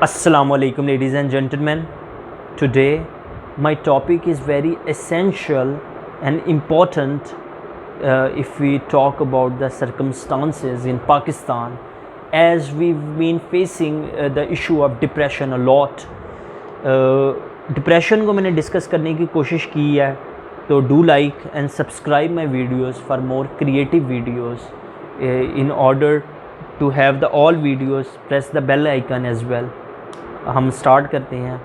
Assalamu alaikum, ladies and gentlemen. Today, my topic is very essential and important if we talk about the circumstances in Pakistan, as we've been facing the issue of depression a lot. Depression को मैंने discuss करने की कोशिश की है, तो do like and subscribe my videos for more creative videos. In order to have the all videos press the bell icon as well. हम start करते हैं.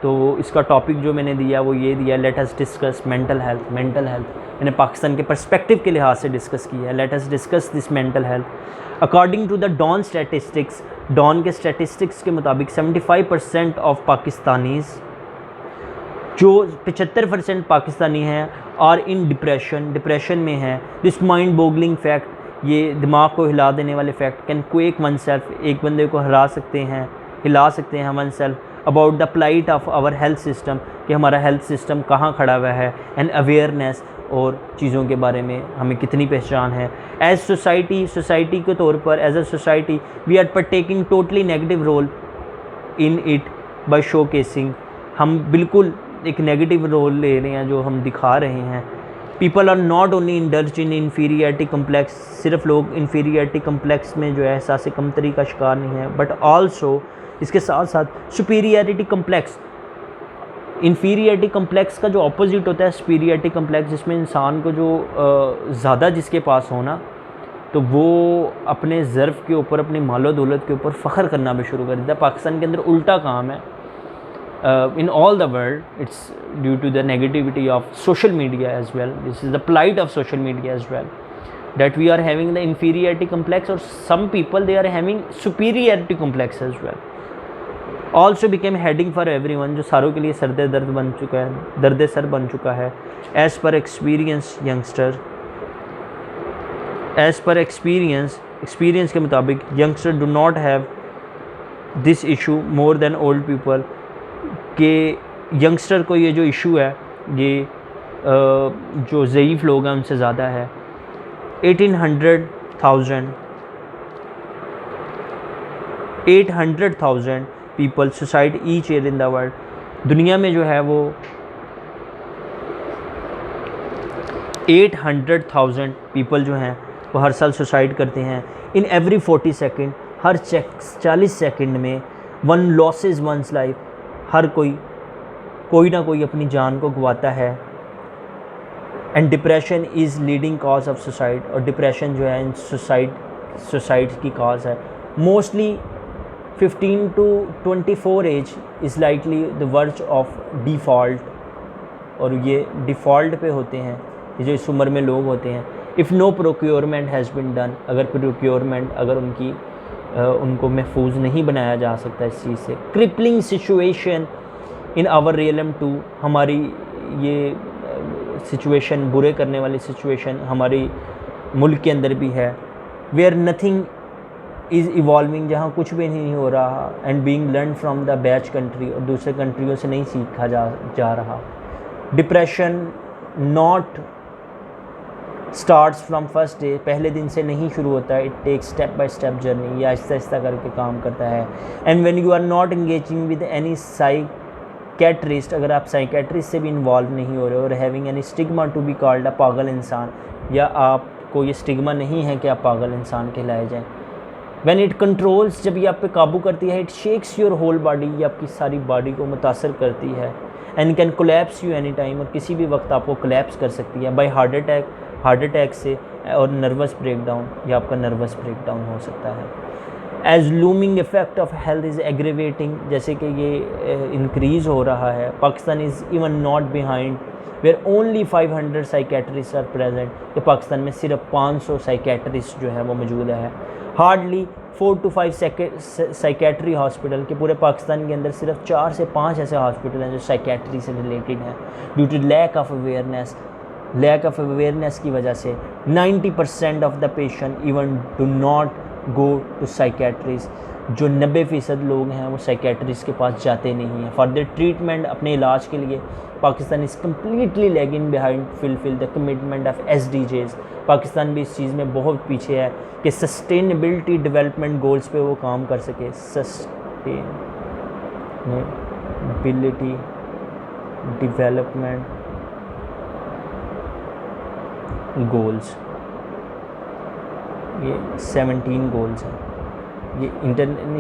तो इसका टॉपिक जो मैंने दिया वो ये दिया, late us discuss mental health. मैंने पाकिस्तान के पर्सपेक्टिव के लिहाज से डिस्कस किया है. Let us discuss this mental health according to the Dawn statistics. Dawn के स्टैटिस्टिक्स के मुताबिक 75% ऑफ पाकिस्तानीज़, जो 75% पाकिस्तानी हैं, और इन डिप्रेशन में हैं. दिस माइंड बोगलिंग फैक्ट, ये दिमाग को हिला देने वाले fact, can quake one self, एक बंदे को हिला सकते हैं one self about the plight of our health system, कि हमारा हेल्थ सिस्टम कहाँ खड़ा हुआ है. एंड अवेयरनेस, और चीज़ों के बारे में हमें कितनी पहचान है. एज सोसाइटी के तौर पर, as a society we are taking totally negative role in it by showcasing. हम बिल्कुल एक नेगेटिव रोल ले रहे हैं जो हम दिखा रहे हैं. People are not only indulge in inferiority complex. सिर्फ लोग इन्फीरियरिटी कम्प्लेक्स में जो है एहसास कमतरी का शिकार नहीं है, बट आल्सो इसके साथ साथ सुपीरियरिटी कम्प्लेक्स. इन्फीरियरिटी कम्प्लेक्स का जो अपोजिट होता है सुपीरियरिटी कम्प्लेक्स, जिसमें इंसान को जो ज़्यादा जिसके पास होना, तो वो अपने ज़र्फ़ के ऊपर, अपनी मालो दौलत के ऊपर फ़ख्र करना भी शुरू कर देता है. पाकिस्तान के अंदर उल्टा काम है. In all the world, it's due to the negativity of social media as well. This is the plight of social media as well, that we are having the inferiority complex, or some people they are having superiority complex as well. Also became heading for everyone, जो सारों के लिए सर्द दर्द बन चुका है, दर्द सर बन चुका है. As per experience के मुताबिक youngster do not have this issue more than old people. कि यंगस्टर को ये जो इशू है, ये जो ज़ईफ़ लोग हैं उनसे ज़्यादा है. 800,000 people suicide each year in the world. दुनिया में जो है वो 800,000 पीपल जो हैं वो हर साल सुसाइड करते हैं. इन एवरी 40 सेकेंड, हर 40 सेकेंड में वन लॉसेस वंस लाइफ. हर कोई ना कोई अपनी जान को गंवाता है. And depression is leading cause of suicide. और डिप्रेशन जो है इन सुसाइड की कॉज है. Mostly 15 to 24 age is likely the verge of default. और ये डिफ़ॉल्ट पे होते हैं, ये जो इस उम्र में लोग होते हैं. If no procurement has been done, अगर प्रोक्योरमेंट, अगर उनको महफूज नहीं बनाया जा सकता इस चीज़ से. Crippling situation in our realm too, हमारी ये सिचुएशन, बुरे करने वाली सिचुएशन हमारी मुल्क के अंदर भी है. वेयर नथिंग इज़ इवॉल्विंग, जहाँ कुछ भी नहीं हो रहा. And being learn from the batch country, और दूसरे कंट्रियों से नहीं सीखा जा रहा. Depression not starts from first day, पहले दिन से नहीं शुरू होता है. It takes step by step journey, या आहिस्ता आहिस्ता करके काम करता है. And when you are not engaging with any psychiatrist, अगर आप साइकेट्रिस्ट से भी इन्वॉल्व नहीं हो रहे, और having any stigma to be called a पागल इंसान, या आपको ये स्टिग्मा नहीं है कि आप पागल इंसान कहलाए जाएँ. व्हेन इट कंट्रोल्स, जब ये आप पे काबू करती है, it shakes your whole body, ये आपकी सारी बॉडी को मुतासर करती है. And can collapse you any time, और किसी भी वक्त आपको कोलैप्स कर सकती है. बाय हार्ट अटैक से, और नर्वस ब्रेकडाउन, या आपका नर्वस ब्रेकडाउन हो सकता है. As looming effect of health is aggravating, जैसे कि ये इंक्रीज़ हो रहा है. Pakistan is even not behind, where only 500 psychiatrist are present, कि पाकिस्तान में सिर्फ 500 साइकेट्रिस्ट जो है वो मौजूद है. हार्डली 4 to 5 साइकेट्री हॉस्पिटल, के पूरे पाकिस्तान के अंदर सिर्फ 4 से 5 ऐसे हॉस्पिटल हैं जो साइकेट्री से रिलेटेड हैं. Due to lack of awareness की वजह से 90% of the patient even do not go to psychiatrist. जो 90% लोग हैं वो साइकेट्रिस्ट के पास जाते नहीं हैं फॉर द ट्रीटमेंट, अपने इलाज के लिए. Pakistan is completely lagging behind fill the commitment of SDGs. Pakistan भी इस चीज़ में बहुत पीछे है कि सस्टेनेबिलिटी डेवलपमेंट गोल्स पे वो काम कर सके. एबिलिटी डेवलपमेंट गोल्स, ये 17 गोल्स हैं। ये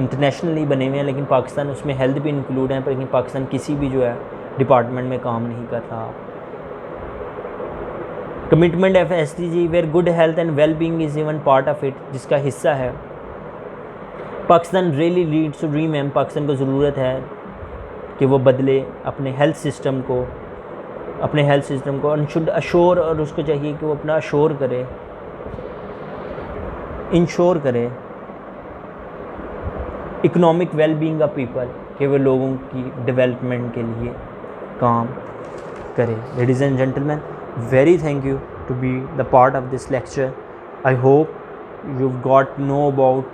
इंटरनेशनली बने हुए हैं, लेकिन पाकिस्तान उसमें हेल्थ भी इंक्लूड है, पर लेकिन पाकिस्तान किसी भी जो है डिपार्टमेंट में काम नहीं कर रहा। Commitment of SDG where good health and well being is even part of it, जिसका हिस्सा है। Pakistan really needs to remember, Pakistan को ज़रूरत है कि वो बदले अपने हेल्थ सिस्टम को, एंड शुड अश्योर, और उसको चाहिए कि वो अपना अश्योर करे, इंश्योर करे economic well being of people, कि वो लोगों की डेवलपमेंट के लिए काम करे। Ladies and gentleman, very thank you to be the part of this lecture. I hope you've got to know about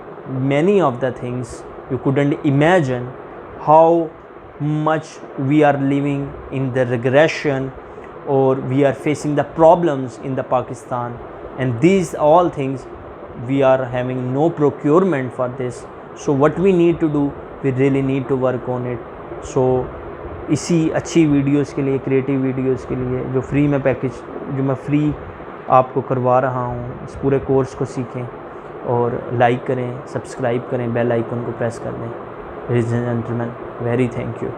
many of the things you couldn't imagine, how much we are living in the regression, or we are facing the problems in the Pakistan, and these all things we are having no procurement for this. So what we need to do, we really need to work on it. So इसी अच्छी videos के लिए, creative videos के लिए जो free में package, जो मैं फ्री आपको करवा रहा हूँ, इस पूरे कोर्स को सीखें और लाइक करें, सब्सक्राइब करें, बेल आइकन को प्रेस कर दें। Ladies and gentleman, very thank you.